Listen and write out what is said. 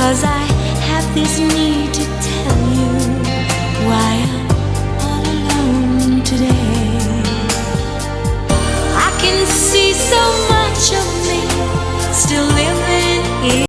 'cause I have this need to tell you why I'm all alone today. I can see so